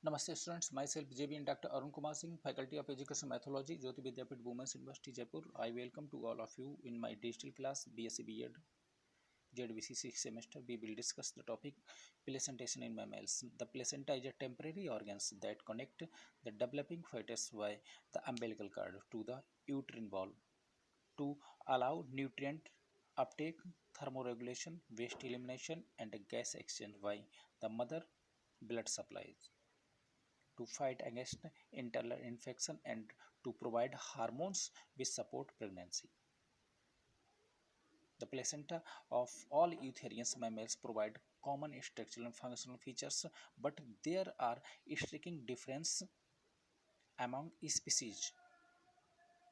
Namaste students, myself JB and Dr. Arun Kumar Singh, Faculty of Education Mythology, Jyoti Vidyapit Women's University Jaipur. I welcome to all of you in my digital class BSc B.Ed ZVC 6th semester. We will discuss the topic placentation in mammals. The placenta is a temporary organs that connect the developing fetus via the umbilical cord to the uterine wall to allow nutrient uptake, thermoregulation, waste elimination and gas exchange via the mother blood supplies, to fight against internal infection and to provide hormones which support pregnancy. The placenta of all eutherian mammals provide common structural and functional features, but there are striking differences among species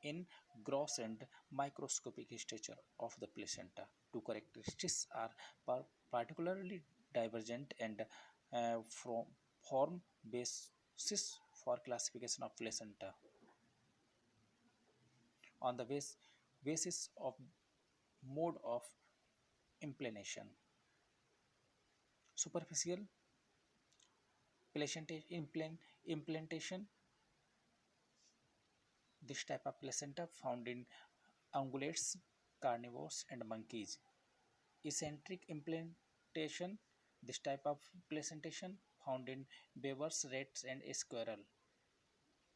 in gross and microscopic structure of the placenta. Two characteristics are particularly divergent and from form basis for classification of placenta on the basis of mode of implantation. Superficial implantation. This type of placenta found in ungulates, carnivores, and monkeys. Eccentric implantation. This type of placentation found in beavers, rats, and squirrel.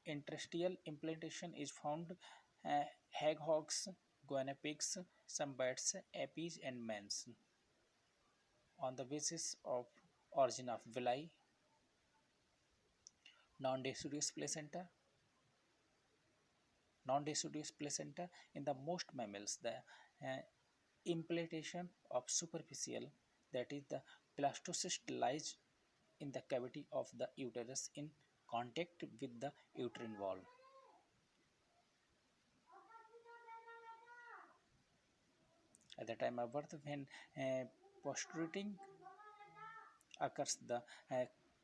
Interstitial implantation is found hedgehogs, guinea pigs, some birds, apes, and mans. On the basis of origin of villi, non-deciduous placenta. Non-deciduous placenta in the most mammals, the implantation of superficial, that is the blastocyst, lies in the cavity of the uterus in contact with the uterine wall. At the time of birth, when postulating occurs, the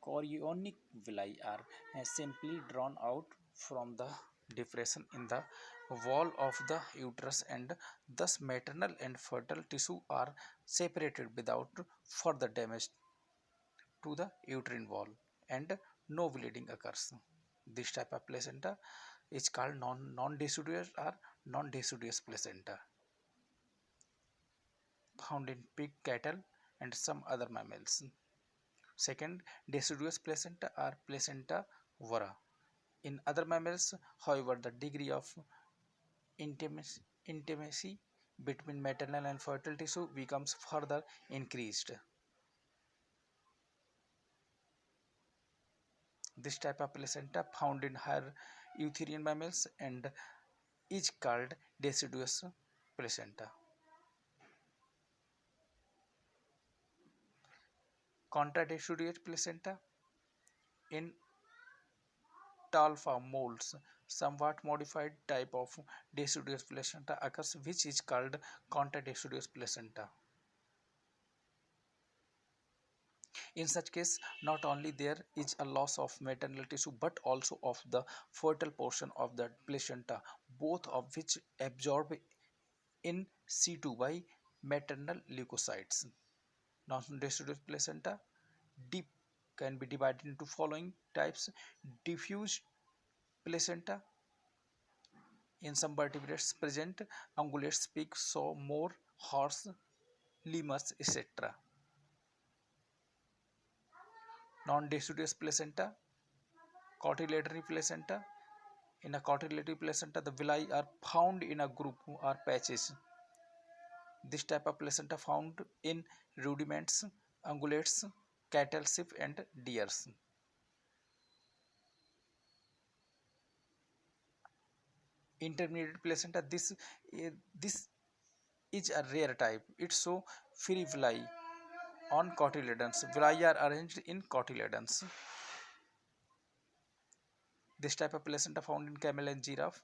chorionic villi are simply drawn out from the depression in the wall of the uterus, and thus maternal and fetal tissue are separated without further damage to the uterine wall, and no bleeding occurs. This type of placenta is called non-deciduous or non-deciduous placenta, found in pig, cattle, and some other mammals. Second, deciduous placenta or placenta vora. In other mammals, however, the degree of intimacy between maternal and fetal tissue becomes further increased. This type of placenta found in higher eutherian mammals and is called deciduous placenta. Contradeciduous placenta in Talfa molds, somewhat modified type of deciduous placenta occurs, which is called contradeciduous placenta. In such case, not only there is a loss of maternal tissue but also of the fertile portion of the placenta, both of which absorb in situ by maternal leukocytes. Non-deciduous placenta deep can be divided into following types: diffuse placenta. In some vertebrates present, ungulates, pigs, sow, more, horse, lemurs, etc. Non-deciduous placenta, cotyledonary placenta. In a cotyledonary placenta, the villi are found in a group or patches. This type of placenta found in rudiments, ungulates, cattle, sheep, and deers. Intermediate placenta. This is a rare type. It shows free villi on cotyledons. Villi are arranged in cotyledons. This type of placenta found in camel and giraffe.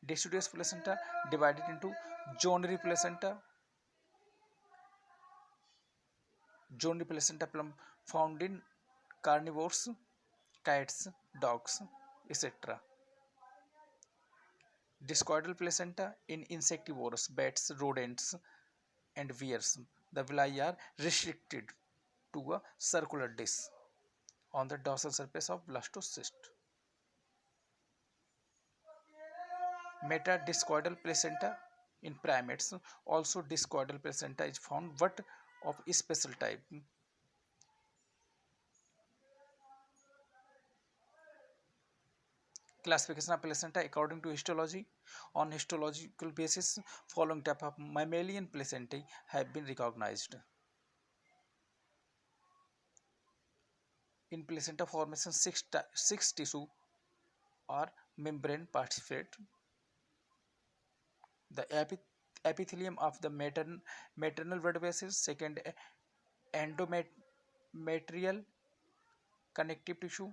Deciduous placenta divided into joinary placenta. Joinary placenta found in carnivores, cats, dogs, etc. Discoidal placenta in insectivores, bats, rodents, and bears. The villi are restricted to a circular disc. on the dorsal surface of blastocyst. Metadiscoidal placenta in primates. Also, discoidal placenta is found, but of special type. Classification of placenta according to histology. On histological basis, following type of mammalian placentae have been recognized. In placenta formation, six tissue or membrane participate. The epithelium of the maternal blood vessels. Second, endometrial connective tissue.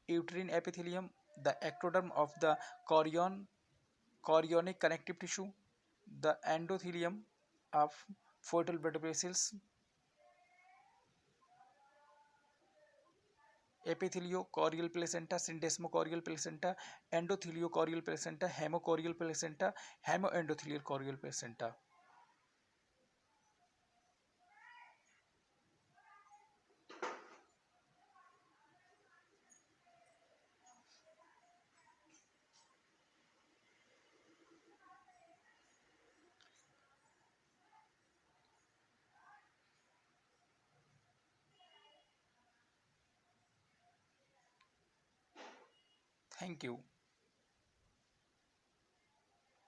Uterine epithelium, the ectoderm of the chorionic connective tissue. The endothelium of fetal blood vessels. Epitheliochorial placenta, syndesmochorial placenta, endotheliochorial placenta, hemochorial placenta, hemoendothelial chorial placenta. Thank you.